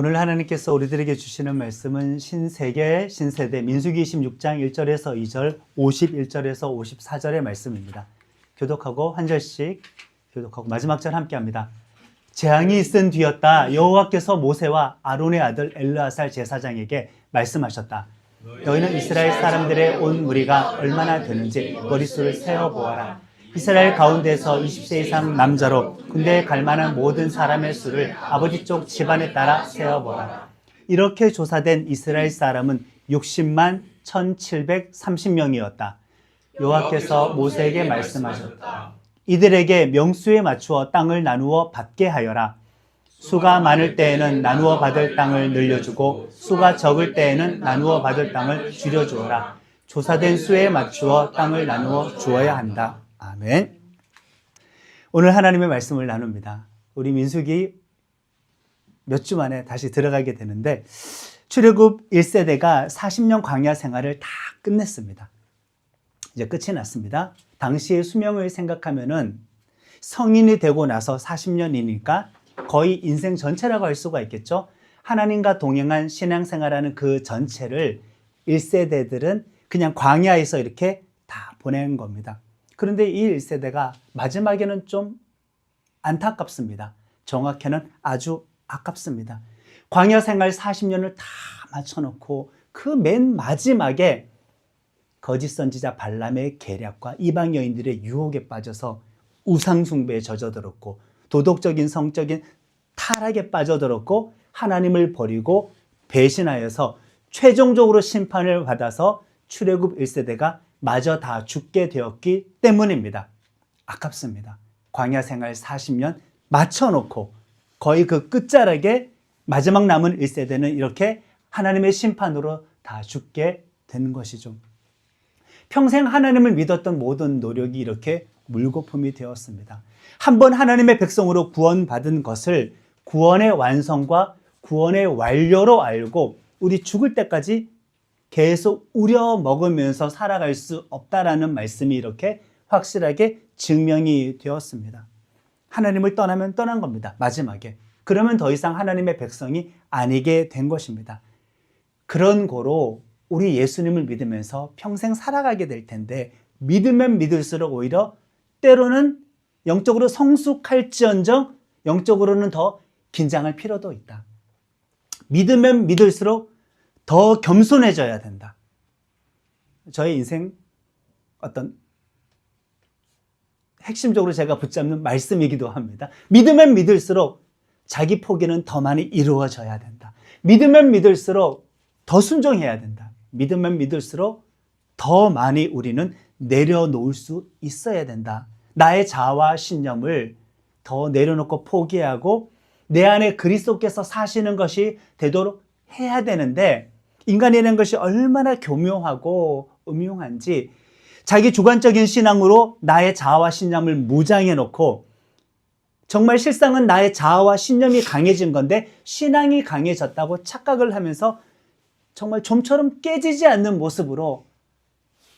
오늘 하나님께서 우리들에게 주시는 말씀은 신세계, 신세대, 민수기 26장 1절에서 2절, 51절에서 54절의 말씀입니다. 교독하고 한 절씩 교독하고 마지막 절 함께 합니다. 재앙이 있은 뒤였다. 여호와께서 모세와 아론의 아들 엘르아살 제사장에게 말씀하셨다. 너희는 이스라엘 사람들의 온 무리가 얼마나 되는지 머릿수를 세어보아라. 이스라엘 가운데서 20세 이상 남자로 군대에 갈 만한 모든 사람의 수를 아버지 쪽 집안에 따라 세어보라. 이렇게 조사된 이스라엘 사람은 60만 1730명이었다. 여호와께서 모세에게 말씀하셨다. 이들에게 명수에 맞추어 땅을 나누어 받게 하여라. 수가 많을 때에는 나누어 받을 땅을 늘려주고 수가 적을 때에는 나누어 받을 땅을 줄여주어라. 조사된 수에 맞추어 땅을 나누어 주어야 한다. 아멘. 오늘 하나님의 말씀을 나눕니다. 우리 민수기 몇 주 만에 다시 들어가게 되는데 출애굽 1세대가 40년 광야 생활을 다 끝냈습니다. 이제 끝이 났습니다. 당시의 수명을 생각하면은 성인이 되고 나서 40년이니까 거의 인생 전체라고 할 수가 있겠죠. 하나님과 동행한 신앙생활하는 그 전체를 1세대들은 그냥 광야에서 이렇게 다 보낸 겁니다. 그런데 이 1세대가 마지막에는 좀 안타깝습니다. 정확히는 아주 아깝습니다. 광야 생활 40년을 다 맞춰놓고 그 맨 마지막에 거짓 선지자 발람의 계략과 이방 여인들의 유혹에 빠져서 우상 숭배에 젖어들었고 도덕적인 성적인 타락에 빠져들었고 하나님을 버리고 배신하여서 최종적으로 심판을 받아서 출애굽 1세대가 마저 다 죽게 되었기 때문입니다. 아깝습니다. 광야 생활 40년 맞춰놓고 거의 그 끝자락에 마지막 남은 1세대는 이렇게 하나님의 심판으로 다 죽게 된 것이죠. 평생 하나님을 믿었던 모든 노력이 이렇게 물거품이 되었습니다. 한번 하나님의 백성으로 구원받은 것을 구원의 완성과 구원의 완료로 알고 우리 죽을 때까지 계속 우려 먹으면서 살아갈 수 없다라는 말씀이 이렇게 확실하게 증명이 되었습니다. 하나님을 떠나면 떠난 겁니다. 마지막에. 그러면 더 이상 하나님의 백성이 아니게 된 것입니다. 그런 고로 우리 예수님을 믿으면서 평생 살아가게 될 텐데 믿으면 믿을수록 오히려 때로는 영적으로 성숙할지언정 영적으로는 더 긴장할 필요도 있다. 믿으면 믿을수록 더 겸손해져야 된다. 저의 인생 어떤 핵심적으로 제가 붙잡는 말씀이기도 합니다. 믿으면 믿을수록 자기 포기는 더 많이 이루어져야 된다. 믿으면 믿을수록 더 순종해야 된다. 믿으면 믿을수록 더 많이 우리는 내려놓을 수 있어야 된다. 나의 자아와 신념을 더 내려놓고 포기하고 내 안에 그리스도께서 사시는 것이 되도록 해야 되는데 인간이라는 것이 얼마나 교묘하고 음흉한지 자기 주관적인 신앙으로 나의 자아와 신념을 무장해 놓고 정말 실상은 나의 자아와 신념이 강해진 건데 신앙이 강해졌다고 착각을 하면서 정말 좀처럼 깨지지 않는 모습으로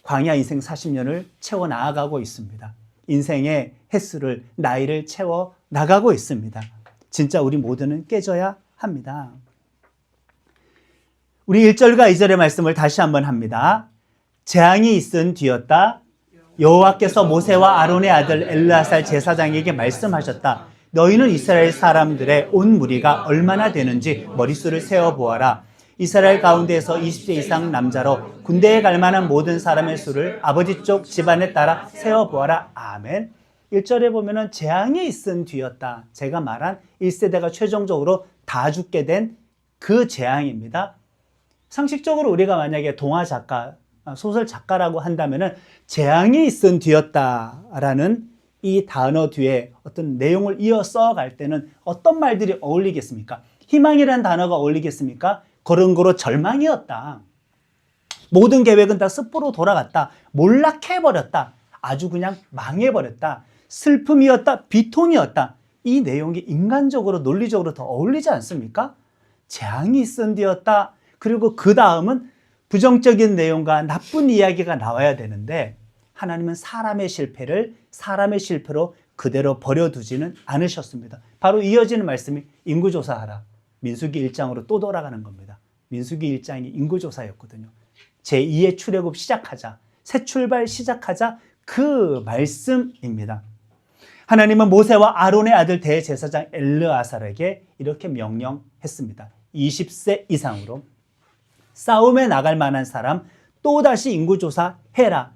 광야 인생 40년을 채워 나아가고 있습니다. 인생의 횟수를 나이를 채워 나가고 있습니다. 진짜 우리 모두는 깨져야 합니다. 우리 1절과 2절의 말씀을 다시 한번 합니다. 재앙이 있은 뒤였다. 여호와께서 모세와 아론의 아들 엘르아살 제사장에게 말씀하셨다. 너희는 이스라엘 사람들의 온 무리가 얼마나 되는지 머릿수를 세어보아라. 이스라엘 가운데에서 20세 이상 남자로 군대에 갈 만한 모든 사람의 수를 아버지 쪽 집안에 따라 세어보아라. 아멘. 1절에 보면은 재앙이 있은 뒤였다. 제가 말한 1세대가 최종적으로 다 죽게 된 그 재앙입니다. 상식적으로 우리가 만약에 동화 작가, 소설 작가라고 한다면은 재앙이 있은 뒤였다라는 이 단어 뒤에 어떤 내용을 이어 써갈 때는 어떤 말들이 어울리겠습니까? 희망이라는 단어가 어울리겠습니까? 그런 거로 절망이었다. 모든 계획은 다 습보로 돌아갔다. 몰락해버렸다. 아주 그냥 망해버렸다. 슬픔이었다. 비통이었다. 이 내용이 인간적으로 논리적으로 더 어울리지 않습니까? 재앙이 있은 뒤였다. 그리고 그 다음은 부정적인 내용과 나쁜 이야기가 나와야 되는데 하나님은 사람의 실패를 사람의 실패로 그대로 버려두지는 않으셨습니다. 바로 이어지는 말씀이 인구조사하라. 민수기 1장으로 또 돌아가는 겁니다. 민수기 1장이 인구조사였거든요. 제2의 출애굽 시작하자, 새 출발 시작하자 그 말씀입니다. 하나님은 모세와 아론의 아들 대제사장 엘르아살에게 이렇게 명령했습니다. 20세 이상으로 싸움에 나갈 만한 사람 또다시 인구조사 해라.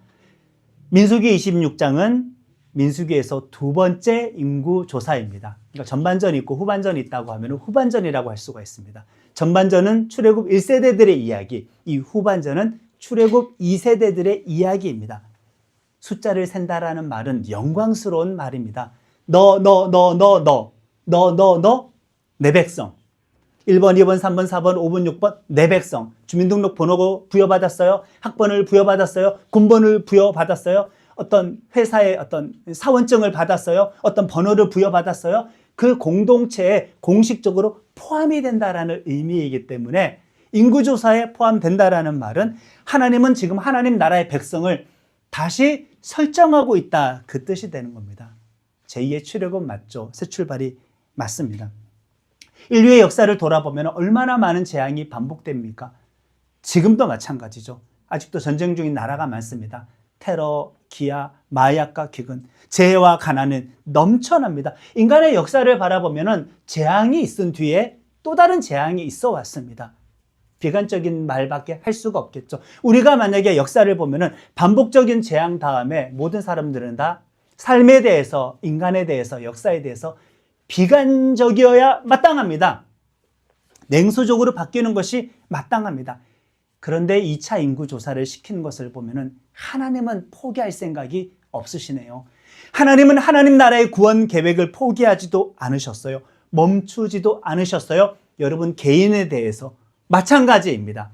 민수기 26장은 민수기에서 두 번째 인구조사입니다. 그러니까 전반전이 있고 후반전이 있다고 하면 후반전이라고 할 수가 있습니다. 전반전은 출애굽 1세대들의 이야기, 이 후반전은 출애굽 2세대들의 이야기입니다. 숫자를 센다라는 말은 영광스러운 말입니다. 너, 내 백성. 1번, 2번, 3번, 4번, 5번, 6번, 내 백성. 주민등록 번호 부여받았어요? 학번을 부여받았어요? 군번을 부여받았어요? 어떤 회사의 어떤 사원증을 받았어요? 어떤 번호를 부여받았어요? 그 공동체에 공식적으로 포함이 된다라는 의미이기 때문에 인구조사에 포함된다라는 말은 하나님은 지금 하나님 나라의 백성을 다시 설정하고 있다, 그 뜻이 되는 겁니다. 제2의 출애굽 맞죠? 새 출발이 맞습니다. 인류의 역사를 돌아보면 얼마나 많은 재앙이 반복됩니까? 지금도 마찬가지죠. 아직도 전쟁 중인 나라가 많습니다. 테러, 기아, 마약과 기근, 재해와 가난은 넘쳐납니다. 인간의 역사를 바라보면 재앙이 있은 뒤에 또 다른 재앙이 있어 왔습니다. 비관적인 말밖에 할 수가 없겠죠. 우리가 만약에 역사를 보면 반복적인 재앙 다음에 모든 사람들은 다 삶에 대해서, 인간에 대해서, 역사에 대해서 비관적이어야 마땅합니다. 냉소적으로 바뀌는 것이 마땅합니다. 그런데 2차 인구조사를 시킨 것을 보면 하나님은 포기할 생각이 없으시네요. 하나님은 하나님 나라의 구원 계획을 포기하지도 않으셨어요. 멈추지도 않으셨어요. 여러분 개인에 대해서 마찬가지입니다.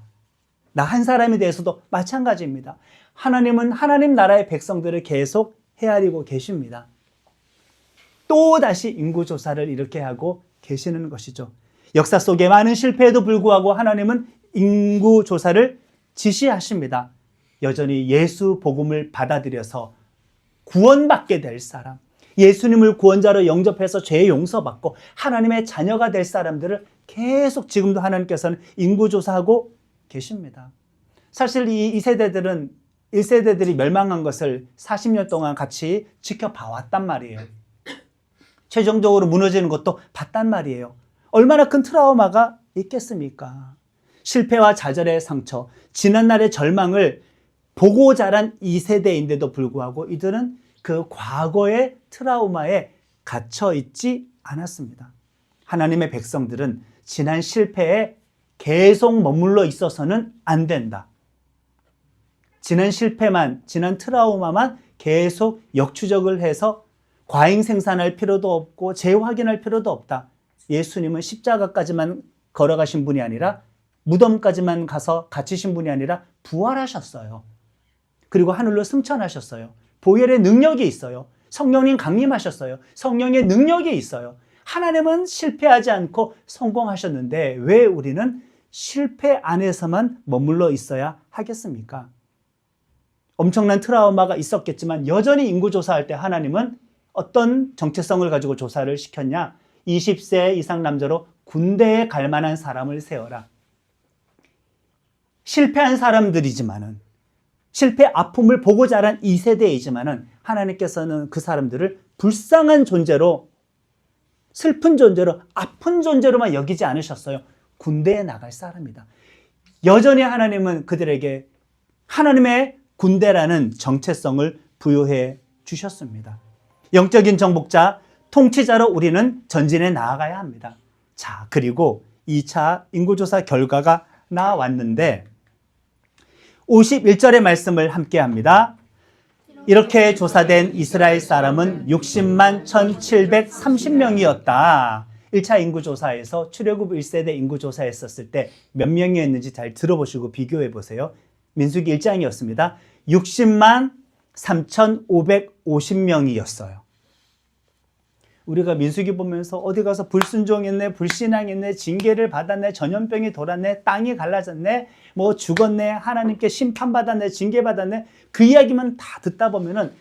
나 한 사람에 대해서도 마찬가지입니다. 하나님은 하나님 나라의 백성들을 계속 헤아리고 계십니다. 또다시 인구조사를 이렇게 하고 계시는 것이죠. 역사 속에 많은 실패에도 불구하고 하나님은 인구조사를 지시하십니다. 여전히 예수 복음을 받아들여서 구원받게 될 사람, 예수님을 구원자로 영접해서 죄 용서받고 하나님의 자녀가 될 사람들을 계속 지금도 하나님께서는 인구조사하고 계십니다. 사실 이 세대들은 1세대들이 멸망한 것을 40년 동안 같이 지켜봐왔단 말이에요. 최종적으로 무너지는 것도 봤단 말이에요. 얼마나 큰 트라우마가 있겠습니까? 실패와 좌절의 상처, 지난날의 절망을 보고 자란 2세대인데도 불구하고 이들은 그 과거의 트라우마에 갇혀 있지 않았습니다. 하나님의 백성들은 지난 실패에 계속 머물러 있어서는 안 된다. 지난 실패만, 지난 트라우마만 계속 역추적을 해서 과잉 생산할 필요도 없고 재확인할 필요도 없다. 예수님은 십자가까지만 걸어가신 분이 아니라 무덤까지만 가서 갇히신 분이 아니라 부활하셨어요. 그리고 하늘로 승천하셨어요. 보혈의 능력이 있어요. 성령님 강림하셨어요. 성령의 능력이 있어요. 하나님은 실패하지 않고 성공하셨는데 왜 우리는 실패 안에서만 머물러 있어야 하겠습니까? 엄청난 트라우마가 있었겠지만 여전히 인구조사할 때 하나님은 어떤 정체성을 가지고 조사를 시켰냐? 20세 이상 남자로 군대에 갈 만한 사람을 세워라. 실패한 사람들이지만은, 실패 아픔을 보고 자란 2세대이지만은 하나님께서는 그 사람들을 불쌍한 존재로, 슬픈 존재로, 아픈 존재로만 여기지 않으셨어요. 군대에 나갈 사람이다. 여전히 하나님은 그들에게 하나님의 군대라는 정체성을 부여해 주셨습니다. 영적인 정복자, 통치자로 우리는 전진해 나아가야 합니다. 자, 그리고 2차 인구조사 결과가 나왔는데 51절의 말씀을 함께 합니다. 이렇게 조사된 이스라엘 사람은 60만 1730명이었다. 1차 인구조사에서 출애굽 1세대 인구조사했었을 때 몇 명이었는지 잘 들어보시고 비교해 보세요. 민수기 1장이었습니다. 60만 3550명이었어요. 우리가 민수기 보면서 어디 가서 불순종했네, 불신앙했네, 징계를 받았네, 전염병이 돌았네, 땅이 갈라졌네, 뭐 죽었네, 하나님께 심판받았네, 징계받았네, 그 이야기만 다 듣다 보면은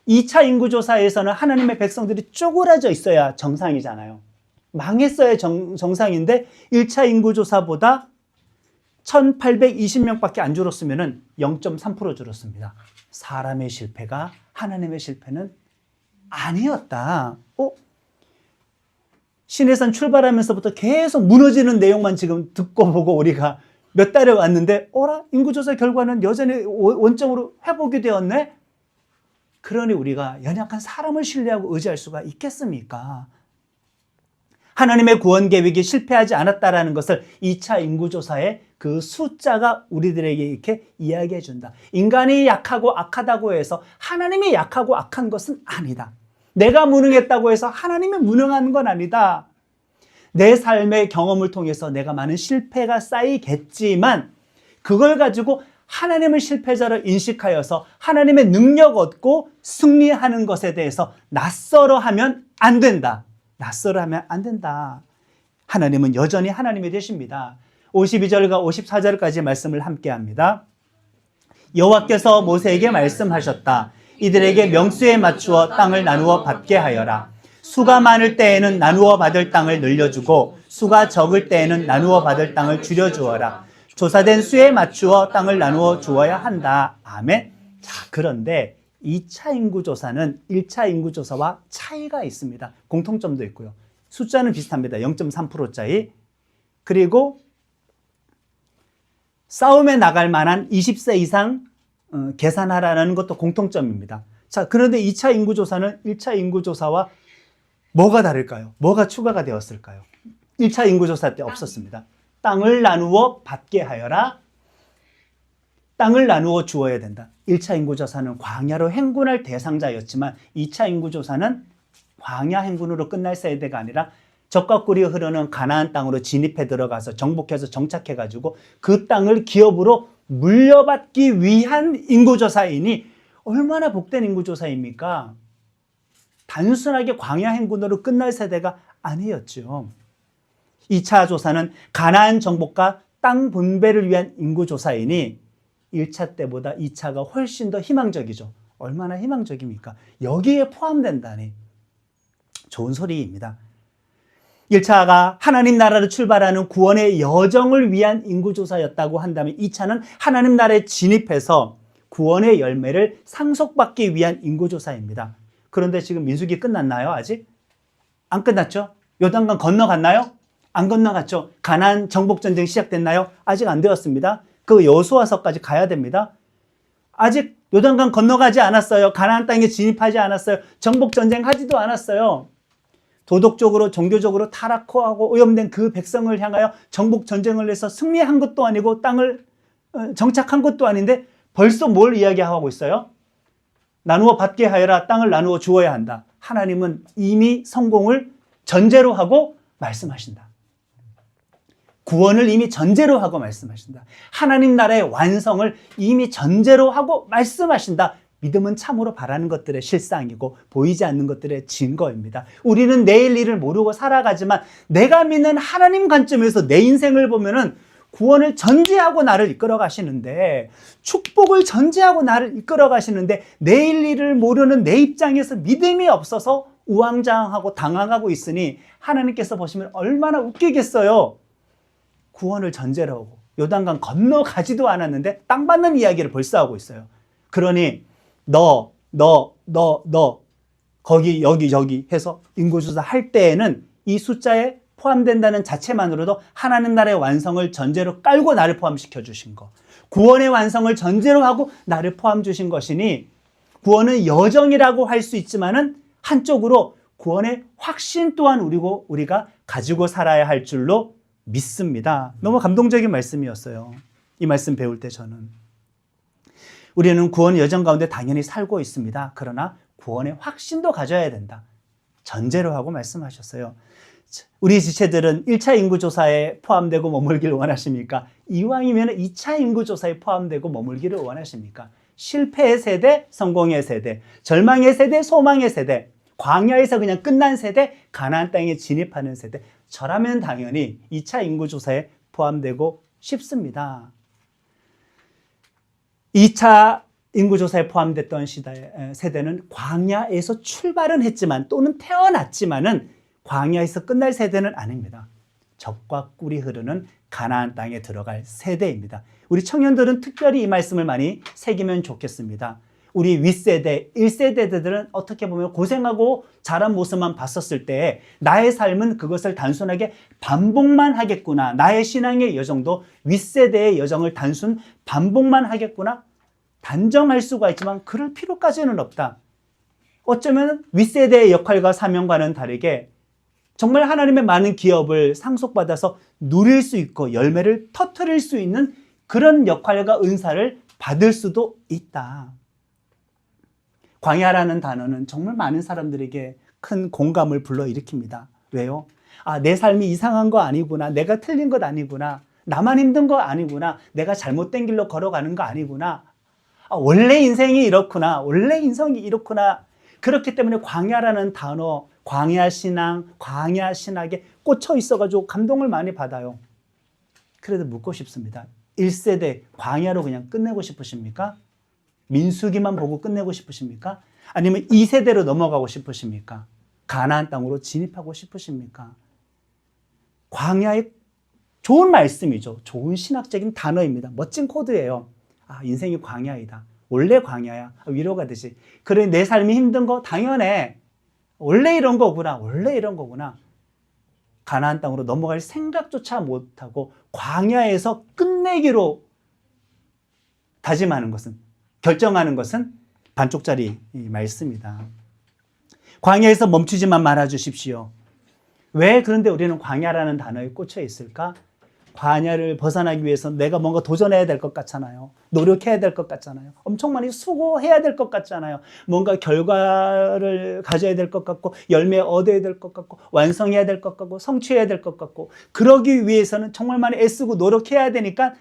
2차 인구조사에서는 하나님의 백성들이 쪼그라져 있어야 정상이잖아요. 망했어야 정상인데 1차 인구조사보다 1820명밖에 안 줄었으면 0.3% 줄었습니다. 사람의 실패가 하나님의 실패는 아니었다. 신해산 출발하면서부터 계속 무너지는 내용만 지금 듣고 보고 우리가 몇 달에 왔는데 인구조사 결과는 여전히 원점으로 회복이 되었네? 그러니 우리가 연약한 사람을 신뢰하고 의지할 수가 있겠습니까? 하나님의 구원 계획이 실패하지 않았다라는 것을 2차 인구조사의 그 숫자가 우리들에게 이렇게 이야기해 준다. 인간이 약하고 악하다고 해서 하나님이 약하고 악한 것은 아니다. 내가 무능했다고 해서 하나님이 무능한 건 아니다. 내 삶의 경험을 통해서 내가 많은 실패가 쌓이겠지만 그걸 가지고 하나님을 실패자로 인식하여서 하나님의 능력 얻고 승리하는 것에 대해서 낯설어 하면 안 된다. 낯설어 하면 안 된다. 하나님은 여전히 하나님이 되십니다. 52절과 54절까지 말씀을 함께 합니다. 여호와께서 모세에게 말씀하셨다. 이들에게 명수에 맞추어 땅을 나누어 받게 하여라. 수가 많을 때에는 나누어 받을 땅을 늘려주고 수가 적을 때에는 나누어 받을 땅을 줄여주어라. 조사된 수에 맞추어 땅을 나누어 주어야 한다. 아멘. 자, 그런데 2차 인구조사는 1차 인구조사와 차이가 있습니다. 공통점도 있고요. 숫자는 비슷합니다. 0.3%짜리. 그리고 싸움에 나갈 만한 20세 이상 계산하라는 것도 공통점입니다. 자, 그런데 2차 인구조사는 1차 인구조사와 뭐가 다를까요? 뭐가 추가가 되었을까요? 1차 인구조사 때 없었습니다. 땅을 나누어 받게 하여라. 땅을 나누어 주어야 된다. 1차 인구조사는 광야로 행군할 대상자였지만 2차 인구조사는 광야 행군으로 끝날 세대가 아니라 적과 꿀이 흐르는 가나안 땅으로 진입해 들어가서 정복해서 정착해가지고 그 땅을 기업으로 물려받기 위한 인구조사이니 얼마나 복된 인구조사입니까? 단순하게 광야 행군으로 끝날 세대가 아니었죠. 2차 조사는 가나안 정복과 땅 분배를 위한 인구조사이니 1차 때보다 2차가 훨씬 더 희망적이죠. 얼마나 희망적입니까? 여기에 포함된다니 좋은 소리입니다. 1차가 하나님 나라로 출발하는 구원의 여정을 위한 인구조사였다고 한다면 2차는 하나님 나라에 진입해서 구원의 열매를 상속받기 위한 인구조사입니다. 그런데 지금 민수기 끝났나요? 아직? 안 끝났죠? 요단강 건너갔나요? 안 건너갔죠? 가나안 정복전쟁 시작됐나요? 아직 안 되었습니다. 그 여호수아서까지 가야 됩니다. 아직 요단강 건너가지 않았어요. 가나안 땅에 진입하지 않았어요. 정복전쟁 하지도 않았어요. 도덕적으로 종교적으로 타락하고 오염된 그 백성을 향하여 정복전쟁을 해서 승리한 것도 아니고 땅을 정착한 것도 아닌데 벌써 뭘 이야기하고 있어요? 나누어 받게 하여라. 땅을 나누어 주어야 한다. 하나님은 이미 성공을 전제로 하고 말씀하신다. 구원을 이미 전제로 하고 말씀하신다. 하나님 나라의 완성을 이미 전제로 하고 말씀하신다. 믿음은 참으로 바라는 것들의 실상이고 보이지 않는 것들의 증거입니다. 우리는 내일 일을 모르고 살아가지만 내가 믿는 하나님 관점에서 내 인생을 보면은 구원을 전제하고 나를 이끌어 가시는데, 축복을 전제하고 나를 이끌어 가시는데 내일 일을 모르는 내 입장에서 믿음이 없어서 우왕좌왕하고 당황하고 있으니 하나님께서 보시면 얼마나 웃기겠어요. 구원을 전제로 하고 요단강 건너가지도 않았는데 땅 받는 이야기를 벌써 하고 있어요. 그러니 너 거기 여기 해서 인구조사 할 때에는 이 숫자에 포함된다는 자체만으로도 하나님 나라의 완성을 전제로 깔고 나를 포함시켜 주신 거, 구원의 완성을 전제로 하고 나를 포함 주신 것이니 구원은 여정이라고 할 수 있지만은 한쪽으로 구원의 확신 또한 우리가 가지고 살아야 할 줄로 믿습니다. 너무 감동적인 말씀이었어요. 이 말씀 배울 때 저는 우리는 구원 여정 가운데 당연히 살고 있습니다. 그러나 구원의 확신도 가져야 된다. 전제로 하고 말씀하셨어요. 우리 지체들은 1차 인구조사에 포함되고 머물기를 원하십니까? 이왕이면 2차 인구조사에 포함되고 머물기를 원하십니까? 실패의 세대, 성공의 세대, 절망의 세대, 소망의 세대, 광야에서 그냥 끝난 세대, 가나안 땅에 진입하는 세대. 저라면 당연히 2차 인구조사에 포함되고 싶습니다. 2차 인구조사에 포함됐던 세대는 광야에서 출발은 했지만 또는 태어났지만은 광야에서 끝날 세대는 아닙니다. 젖과 꿀이 흐르는 가나안 땅에 들어갈 세대입니다. 우리 청년들은 특별히 이 말씀을 많이 새기면 좋겠습니다. 우리 윗세대, 1세대들은 어떻게 보면 고생하고 자란 모습만 봤었을 때 나의 삶은 그것을 단순하게 반복만 하겠구나. 나의 신앙의 여정도 윗세대의 여정을 단순 반복만 하겠구나. 단정할 수가 있지만 그럴 필요까지는 없다. 어쩌면 윗세대의 역할과 사명과는 다르게 정말 하나님의 많은 기업을 상속받아서 누릴 수 있고 열매를 터뜨릴 수 있는 그런 역할과 은사를 받을 수도 있다. 광야라는 단어는 정말 많은 사람들에게 큰 공감을 불러일으킵니다. 왜요? 내 삶이 이상한 거 아니구나. 내가 틀린 것 아니구나. 나만 힘든 거 아니구나. 내가 잘못된 길로 걸어가는 거 아니구나. 원래 인생이 이렇구나. 원래 인생이 이렇구나. 그렇기 때문에 광야라는 단어, 광야 신앙, 광야 신학에 꽂혀 있어가지고 감동을 많이 받아요. 그래도 묻고 싶습니다. 1세대 광야로 그냥 끝내고 싶으십니까? 민수기만 보고 끝내고 싶으십니까? 아니면 2세대로 넘어가고 싶으십니까? 가나안 땅으로 진입하고 싶으십니까? 광야의 좋은 말씀이죠. 좋은 신학적인 단어입니다. 멋진 코드예요. 인생이 광야이다. 원래 광야야. 위로가 되지. 그래, 내 삶이 힘든 거 당연해. 원래 이런 거구나. 원래 이런 거구나. 가나안 땅으로 넘어갈 생각조차 못하고 광야에서 끝내기로 다짐하는 것은, 결정하는 것은 반쪽짜리 말씀이다. 광야에서 멈추지만 말아 주십시오. 왜 그런데 우리는 광야라는 단어에 꽂혀 있을까? 광야를 벗어나기 위해서 내가 뭔가 도전해야 될 것 같잖아요. 노력해야 될 것 같잖아요. 엄청 많이 수고해야 될 것 같잖아요. 뭔가 결과를 가져야 될 것 같고 열매 얻어야 될 것 같고 완성해야 될 것 같고 성취해야 될 것 같고 그러기 위해서는 정말 많이 애쓰고 노력해야 되니까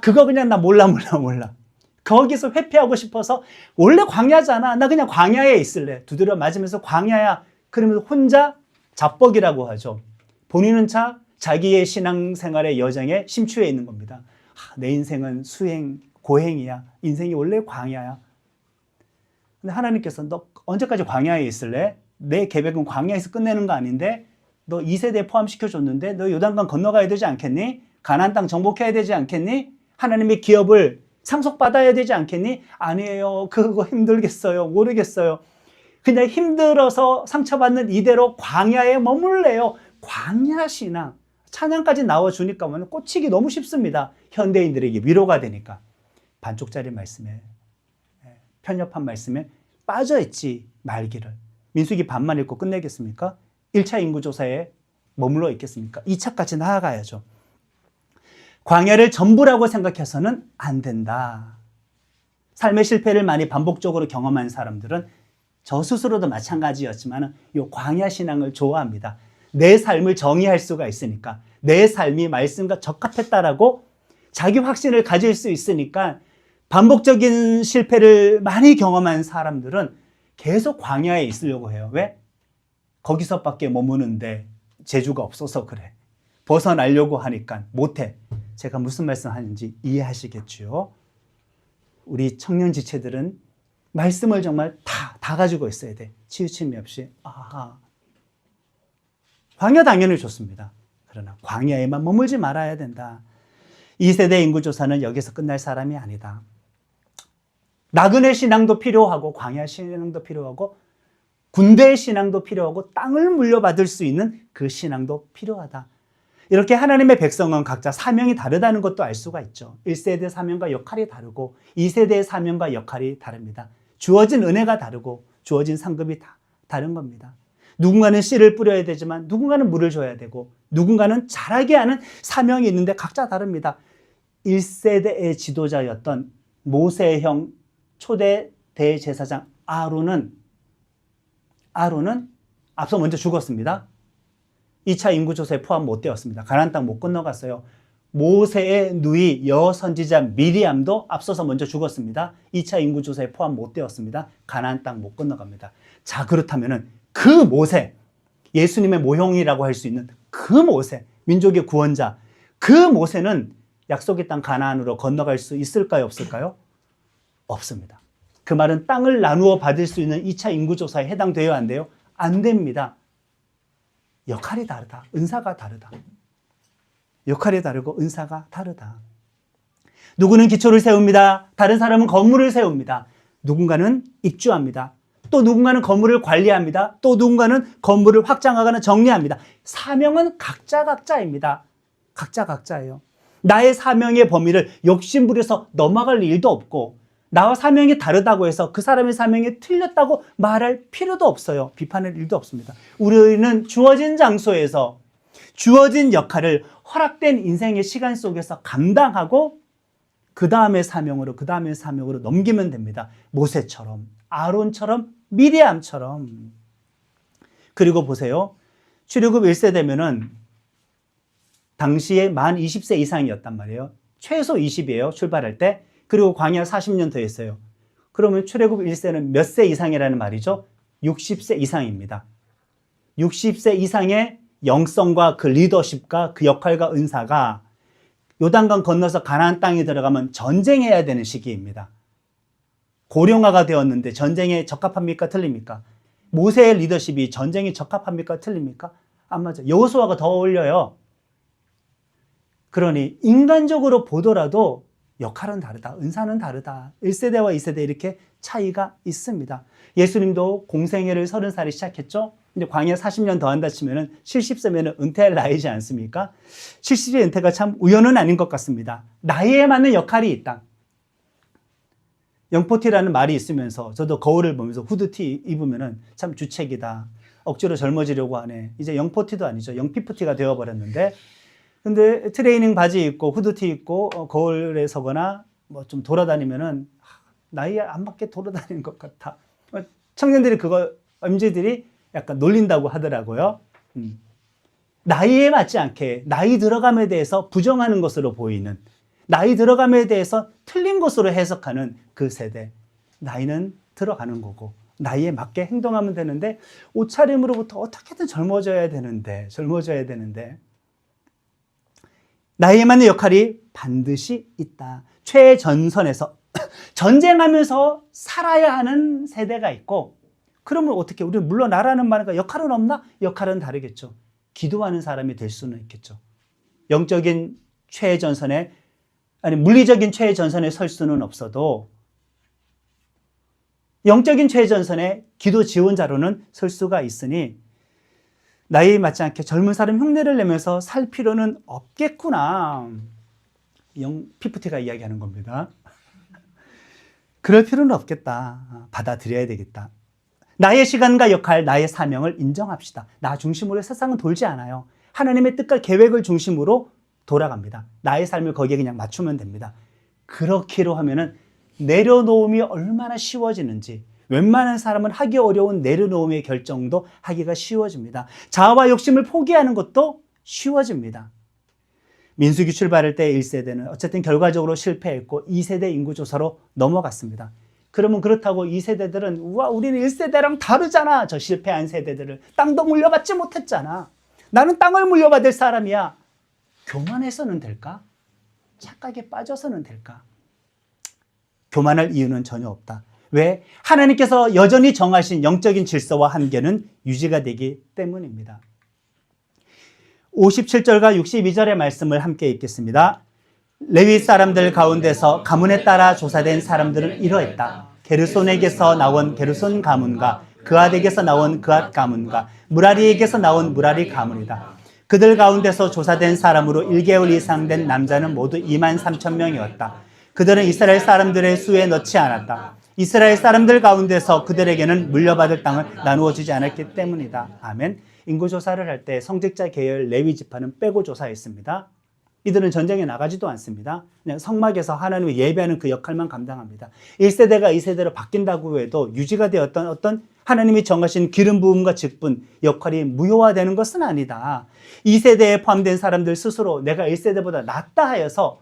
그거 그냥 나 몰라. 거기서 회피하고 싶어서 원래 광야잖아. 나 그냥 광야에 있을래. 두드려 맞으면서 광야야. 그러면서 혼자 자뻑이라고 하죠. 본인은 자기의 신앙생활의 여정에 심취해 있는 겁니다. 내 인생은 수행, 고행이야. 인생이 원래 광야야. 근데 하나님께서 너 언제까지 광야에 있을래? 내 계획은 광야에서 끝내는 거 아닌데 너 2세대 포함시켜줬는데 너 요단강 건너가야 되지 않겠니? 가나안 땅 정복해야 되지 않겠니? 하나님의 기업을 상속받아야 되지 않겠니? 아니에요. 그거 힘들겠어요. 모르겠어요. 그냥 힘들어서 상처받는 이대로 광야에 머물래요. 광야 신앙. 찬양까지 나와주니까 꽂히기 너무 쉽습니다. 현대인들에게 위로가 되니까. 반쪽짜리 말씀에, 편협한 말씀에 빠져있지 말기를. 민수기 반만 읽고 끝내겠습니까? 1차 인구조사에 머물러 있겠습니까? 2차까지 나아가야죠. 광야를 전부라고 생각해서는 안 된다. 삶의 실패를 많이 반복적으로 경험한 사람들은 저 스스로도 마찬가지였지만 이 광야 신앙을 좋아합니다. 내 삶을 정의할 수가 있으니까 내 삶이 말씀과 적합했다라고 자기 확신을 가질 수 있으니까 반복적인 실패를 많이 경험한 사람들은 계속 광야에 있으려고 해요. 왜? 거기서밖에 머무는데 재주가 없어서 그래. 벗어나려고 하니까 못해. 제가 무슨 말씀하는지 이해하시겠죠? 우리 청년 지체들은 말씀을 정말 다 가지고 있어야 돼. 치우침이 없이. 광야 당연히 좋습니다. 그러나 광야에만 머물지 말아야 된다. 2세대 인구조사는 여기서 끝날 사람이 아니다. 나그네 신앙도 필요하고 광야 신앙도 필요하고 군대 신앙도 필요하고 땅을 물려받을 수 있는 그 신앙도 필요하다. 이렇게 하나님의 백성은 각자 사명이 다르다는 것도 알 수가 있죠. 1세대 사명과 역할이 다르고 2세대의 사명과 역할이 다릅니다. 주어진 은혜가 다르고 주어진 상급이 다른 겁니다. 누군가는 씨를 뿌려야 되지만 누군가는 물을 줘야 되고 누군가는 자라게 하는 사명이 있는데 각자 다릅니다. 1세대의 지도자였던 모세형 초대 대제사장 아론은 앞서 먼저 죽었습니다. 2차 인구조사에 포함 못 되었습니다. 가나안 땅 못 건너갔어요. 모세의 누이 여선지자 미리암도 앞서서 먼저 죽었습니다. 2차 인구조사에 포함 못 되었습니다. 가나안 땅 못 건너갑니다. 자, 그렇다면은 그 모세, 예수님의 모형이라고 할 수 있는 그 모세, 민족의 구원자, 그 모세는 약속의 땅 가나안으로 건너갈 수 있을까요? 없을까요? 없습니다. 그 말은 땅을 나누어 받을 수 있는 2차 인구조사에 해당돼요? 안 돼요? 안 됩니다. 역할이 다르다. 은사가 다르다. 역할이 다르고 은사가 다르다. 누구는 기초를 세웁니다. 다른 사람은 건물을 세웁니다. 누군가는 입주합니다. 또 누군가는 건물을 관리합니다. 또 누군가는 건물을 확장하거나 정리합니다. 사명은 각자입니다. 각자예요. 나의 사명의 범위를 욕심부려서 넘어갈 일도 없고 나와 사명이 다르다고 해서 그 사람의 사명이 틀렸다고 말할 필요도 없어요. 비판할 일도 없습니다. 우리는 주어진 장소에서 주어진 역할을 허락된 인생의 시간 속에서 감당하고 그 다음의 사명으로 넘기면 됩니다. 모세처럼, 아론처럼, 미리암처럼. 그리고 보세요. 출애굽 1세대면은 당시에 만 20세 이상이었단 말이에요. 최소 20이에요. 출발할 때. 그리고 광야 40년 더 했어요. 그러면 출애굽 1세는 몇 세 이상이라는 말이죠? 60세 이상입니다. 60세 이상의 영성과 그 리더십과 그 역할과 은사가 요단강 건너서 가나안 땅에 들어가면 전쟁해야 되는 시기입니다. 고령화가 되었는데 전쟁에 적합합니까? 틀립니까? 모세의 리더십이 전쟁에 적합합니까? 틀립니까? 안 맞아요. 여호수아가 더 어울려요. 그러니 인간적으로 보더라도 역할은 다르다. 은사는 다르다. 1세대와 2세대 이렇게 차이가 있습니다. 예수님도 공생애를 30살에 시작했죠. 이제 광야 40년 더 한다 치면은 70세면은 은퇴할 나이지 않습니까? 70세 은퇴가 참 우연은 아닌 것 같습니다. 나이에 맞는 역할이 있다. 영포티라는 말이 있으면서 저도 거울을 보면서 후드티 입으면은 참 주책이다. 억지로 젊어지려고 하네. 이제 영포티도 아니죠. 영피프티가 되어버렸는데 근데 트레이닝 바지 입고 후드티 입고 거울에 서거나 뭐 좀 돌아다니면은 나이에 안 맞게 돌아다니는 것 같아. 청년들이 MZ들이 약간 놀린다고 하더라고요. 나이에 맞지 않게 나이 들어감에 대해서 부정하는 것으로 보이는 나이 들어감에 대해서 틀린 것으로 해석하는 그 세대. 나이는 들어가는 거고 나이에 맞게 행동하면 되는데 옷차림으로부터 어떻게든 젊어져야 되는데 나이에 맞는 역할이 반드시 있다. 최전선에서 전쟁하면서 살아야 하는 세대가 있고 그러면 어떻게 우리는 물러나라는 말인가 역할은 없나? 역할은 다르겠죠. 기도하는 사람이 될 수는 있겠죠. 영적인 최전선에 아니 물리적인 최전선에 설 수는 없어도 영적인 최전선에 기도 지원자로는 설 수가 있으니 나이에 맞지 않게 젊은 사람 흉내를 내면서 살 필요는 없겠구나. PPT가 이야기하는 겁니다. 그럴 필요는 없겠다. 받아들여야 되겠다. 나의 시간과 역할, 나의 사명을 인정합시다. 나 중심으로 세상은 돌지 않아요. 하나님의 뜻과 계획을 중심으로 돌아갑니다. 나의 삶을 거기에 그냥 맞추면 됩니다. 그렇기로 하면은 내려놓음이 얼마나 쉬워지는지 웬만한 사람은 하기 어려운 내려놓음의 결정도 하기가 쉬워집니다. 자아와 욕심을 포기하는 것도 쉬워집니다. 민수기 출발할 때 1세대는 어쨌든 결과적으로 실패했고 2세대 인구조사로 넘어갔습니다. 그러면 그렇다고 2세대들은 우와 우리는 1세대랑 다르잖아. 저 실패한 세대들을 땅도 물려받지 못했잖아. 나는 땅을 물려받을 사람이야. 교만해서는 될까? 착각에 빠져서는 될까? 교만할 이유는 전혀 없다. 왜? 하나님께서 여전히 정하신 영적인 질서와 한계는 유지가 되기 때문입니다. 57절과 62절의 말씀을 함께 읽겠습니다. 레위 사람들 가운데서 가문에 따라 조사된 사람들은 이러했다. 게르손에게서 나온 게르손 가문과 그앗에게서 나온 그앗 가문과 무라리에게서 나온 무라리 가문이다. 그들 가운데서 조사된 사람으로 1개월 이상 된 남자는 모두 23,000명이었다. 그들은 이스라엘 사람들의 수에 넣지 않았다. 이스라엘 사람들 가운데서 그들에게는 물려받을 땅을 나누어 주지 않았기 때문이다. 아멘. 인구조사를 할 때 성직자 계열 레위 지파는 빼고 조사했습니다. 이들은 전쟁에 나가지도 않습니다. 그냥 성막에서 하나님을 예배하는 그 역할만 감당합니다. 1세대가 2세대로 바뀐다고 해도 유지가 되었던 어떤 하나님이 정하신 기름 부음과 직분, 역할이 무효화되는 것은 아니다. 2세대에 포함된 사람들 스스로 내가 1세대보다 낫다 하여서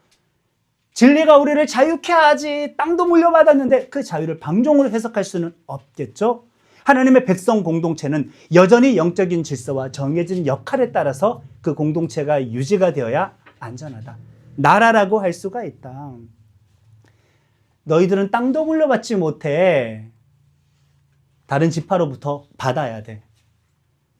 진리가 우리를 자유케 하지 땅도 물려받았는데 그 자유를 방종으로 해석할 수는 없겠죠. 하나님의 백성 공동체는 여전히 영적인 질서와 정해진 역할에 따라서 그 공동체가 유지가 되어야 안전하다. 나라라고 할 수가 있다. 너희들은 땅도 물려받지 못해. 다른 지파로부터 받아야 돼.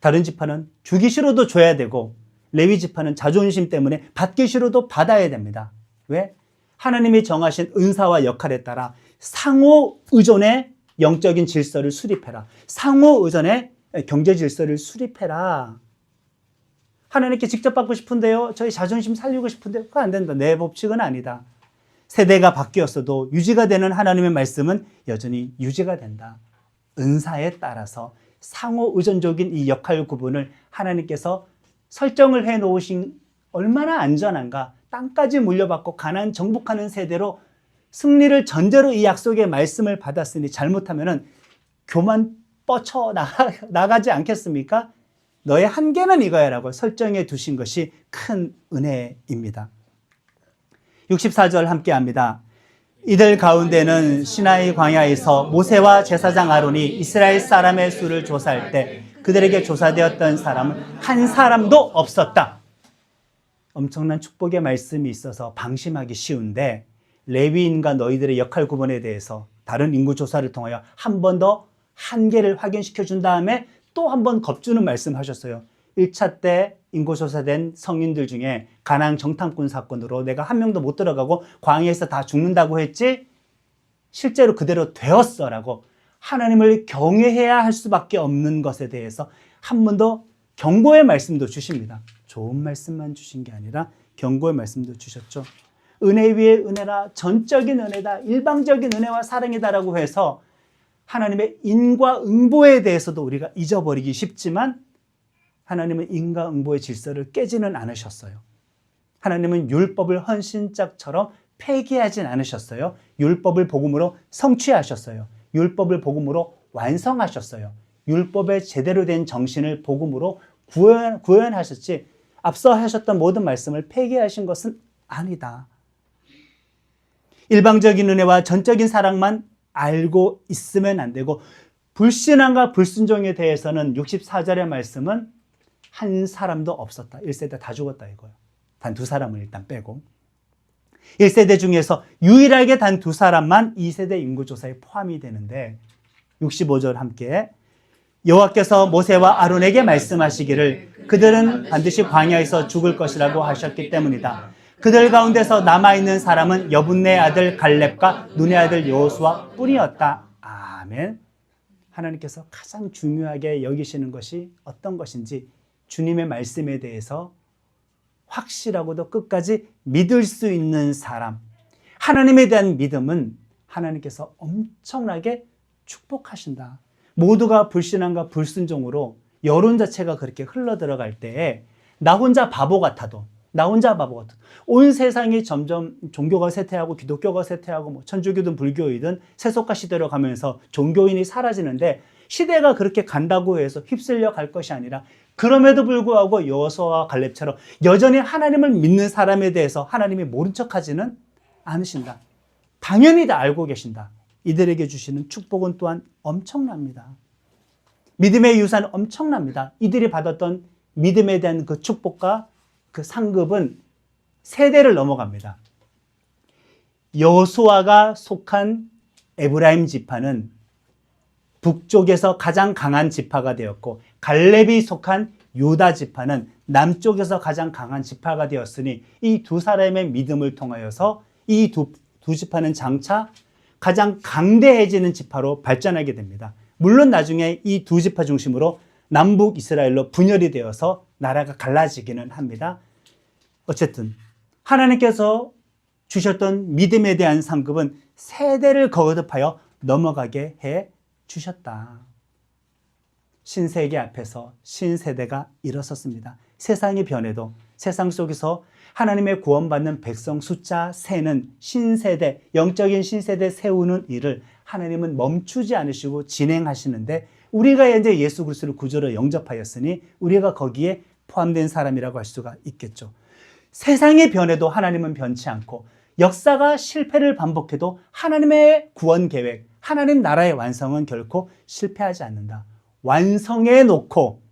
다른 지파는 주기 싫어도 줘야 되고 레위 지파는 자존심 때문에 받기 싫어도 받아야 됩니다. 왜? 하나님이 정하신 은사와 역할에 따라 상호 의존의 영적인 질서를 수립해라. 상호 의존의 경제 질서를 수립해라. 하나님께 직접 받고 싶은데요. 저희 자존심 살리고 싶은데 그거 안 된다. 내 법칙은 아니다. 세대가 바뀌었어도 유지가 되는 하나님의 말씀은 여전히 유지가 된다. 은사에 따라서 상호 의존적인 이 역할 구분을 하나님께서 설정을 해 놓으신 얼마나 안전한가. 땅까지 물려받고 가나안 정복하는 세대로 승리를 전제로 이 약속의 말씀을 받았으니 잘못하면은 교만 뻗쳐 나가지 않겠습니까? 너의 한계는 이거야라고 설정해 두신 것이 큰 은혜입니다. 64절 함께 합니다. 이들 가운데는 시나이 광야에서 모세와 제사장 아론이 이스라엘 사람의 수를 조사할 때 그들에게 조사되었던 사람은 한 사람도 없었다. 엄청난 축복의 말씀이 있어서 방심하기 쉬운데 레위인과 너희들의 역할 구분에 대해서 다른 인구 조사를 통하여 한 번 더 한계를 확인시켜 준 다음에 또 한 번 겁주는 말씀하셨어요. 1차 때 인구조사된 성인들 중에 가나안 정탐꾼 사건으로 내가 한 명도 못 들어가고 광야에서 다 죽는다고 했지? 실제로 그대로 되었어라고 하나님을 경외해야 할 수밖에 없는 것에 대해서 한 번 더 경고의 말씀도 주십니다. 좋은 말씀만 주신 게 아니라 경고의 말씀도 주셨죠. 은혜 위에 은혜라, 전적인 은혜다, 일방적인 은혜와 사랑이다라고 해서 하나님의 인과응보에 대해서도 우리가 잊어버리기 쉽지만 하나님은 인과응보의 질서를 깨지는 않으셨어요. 하나님은 율법을 헌신짝처럼 폐기하진 않으셨어요. 율법을 복음으로 성취하셨어요. 율법을 복음으로 완성하셨어요. 율법의 제대로 된 정신을 복음으로 구현하셨지 앞서 하셨던 모든 말씀을 폐기하신 것은 아니다. 일방적인 은혜와 전적인 사랑만 알고 있으면 안 되고 불신앙과 불순종에 대해서는 64절의 말씀은 한 사람도 없었다. 1세대 다 죽었다 이거예요. 단 2사람을 일단 빼고 1세대 중에서 유일하게 단 2사람만 2세대 인구조사에 포함이 되는데 65절 함께 여호와께서 모세와 아론에게 말씀하시기를 그들은 반드시 광야에서 죽을 것이라고 하셨기 때문이다. 그들 가운데서 남아있는 사람은 여분네 아들 갈렙과 눈의 아들 여호수아 뿐이었다. 아멘. 하나님께서 가장 중요하게 여기시는 것이 어떤 것인지 주님의 말씀에 대해서 확실하고도 끝까지 믿을 수 있는 사람. 하나님에 대한 믿음은 하나님께서 엄청나게 축복하신다. 모두가 불신앙과 불순종으로 여론 자체가 그렇게 흘러들어갈 때에 나 혼자 바보 같아도 온 세상이 점점 종교가 쇠퇴하고 기독교가 쇠퇴하고 뭐 천주교든 불교이든 세속화 시대로 가면서 종교인이 사라지는데 시대가 그렇게 간다고 해서 휩쓸려 갈 것이 아니라 그럼에도 불구하고 여호수아와 갈렙처럼 여전히 하나님을 믿는 사람에 대해서 하나님이 모른 척하지는 않으신다. 당연히 다 알고 계신다. 이들에게 주시는 축복은 또한 엄청납니다. 믿음의 유산은 엄청납니다. 이들이 받았던 믿음에 대한 그 축복과 그 상급은 세대를 넘어갑니다. 여호수아가 속한 에브라임 지파는 북쪽에서 가장 강한 지파가 되었고 갈렙이 속한 유다 지파는 남쪽에서 가장 강한 지파가 되었으니 이 2사람의 믿음을 통하여서 이 두 지파는 장차 가장 강대해지는 지파로 발전하게 됩니다. 물론 나중에 이 2지파 중심으로 남북 이스라엘로 분열이 되어서 나라가 갈라지기는 합니다. 어쨌든 하나님께서 주셨던 믿음에 대한 상급은 세대를 거듭하여 넘어가게 해 주셨다. 신세계 앞에서 신세대가 일어섰습니다. 세상이 변해도 세상 속에서 하나님의 구원받는 백성 숫자 세는 신세대, 영적인 신세대 세우는 일을 하나님은 멈추지 않으시고 진행하시는데 우리가 이제 예수 그리스도를 구주로 영접하였으니 우리가 거기에 포함된 사람이라고 할 수가 있겠죠. 세상이 변해도 하나님은 변치 않고 역사가 실패를 반복해도 하나님의 구원 계획, 하나님 나라의 완성은 결코 실패하지 않는다. 완성해 놓고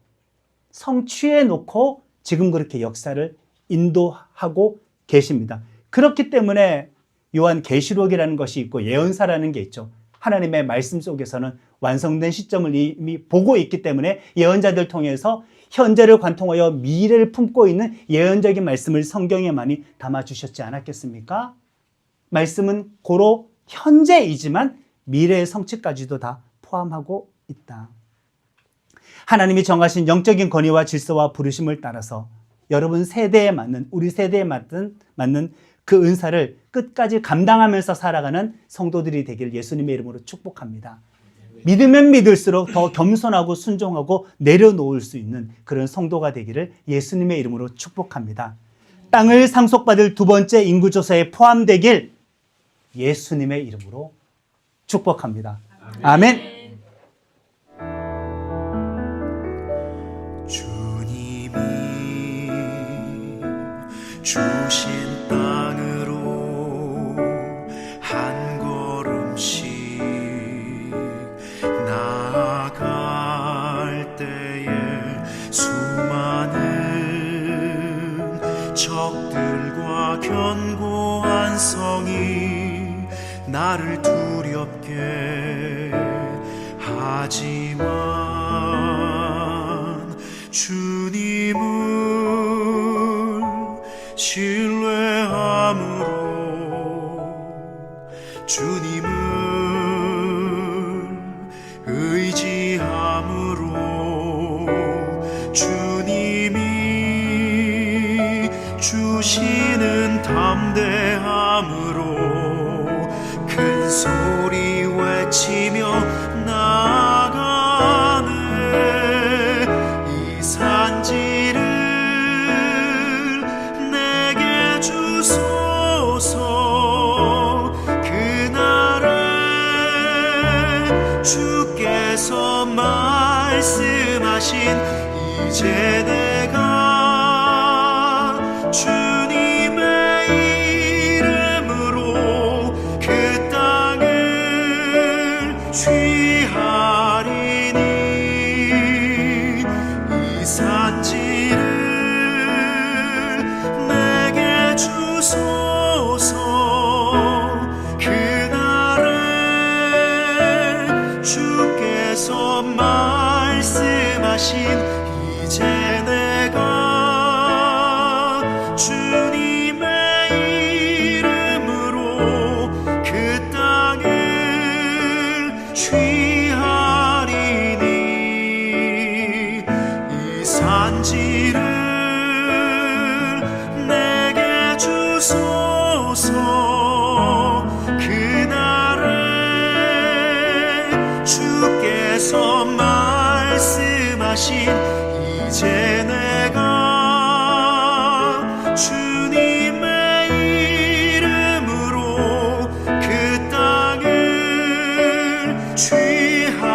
성취해 놓고 지금 그렇게 역사를 인도하고 계십니다. 그렇기 때문에 요한 계시록이라는 것이 있고 예언사라는 게 있죠. 하나님의 말씀 속에서는 완성된 시점을 이미 보고 있기 때문에 예언자들 통해서 현재를 관통하여 미래를 품고 있는 예언적인 말씀을 성경에 많이 담아주셨지 않았겠습니까? 말씀은 고로 현재이지만 미래의 성취까지도 다 포함하고 있다. 하나님이 정하신 영적인 권위와 질서와 부르심을 따라서 여러분 세대에 맞는, 우리 세대에 맞는 그 은사를 끝까지 감당하면서 살아가는 성도들이 되길 예수님의 이름으로 축복합니다. 믿으면 믿을수록 더 겸손하고 순종하고 내려놓을 수 있는 그런 성도가 되기를 예수님의 이름으로 축복합니다. 땅을 상속받을 두 번째 인구조사에 포함되길 예수님의 이름으로 축복합니다. 아멘. 주님이 주신 땅으로 한 걸음씩 나아갈 때에 수많은 적들과 견고한 성이 나를 두렵게 하지만 주님을 신뢰함으로 주님을 의지함으로 주님이 주시는 담대함으로 큰 소리 외치며 나아가네. 이 산지를 내게 주소서. 그날에 주께서 말씀하신 이제 내가 주님의 이름으로 그 땅을 취하리니 이 산지를 내게 주소서. 그날에 주께서 말씀하신 이제 내가 주님의 이름으로 그 땅을 취하리니 이 산지를 내게 주소서. 그날에 주께서 말씀하신 이제 내가 주님의 이름으로 그 땅을 취하리니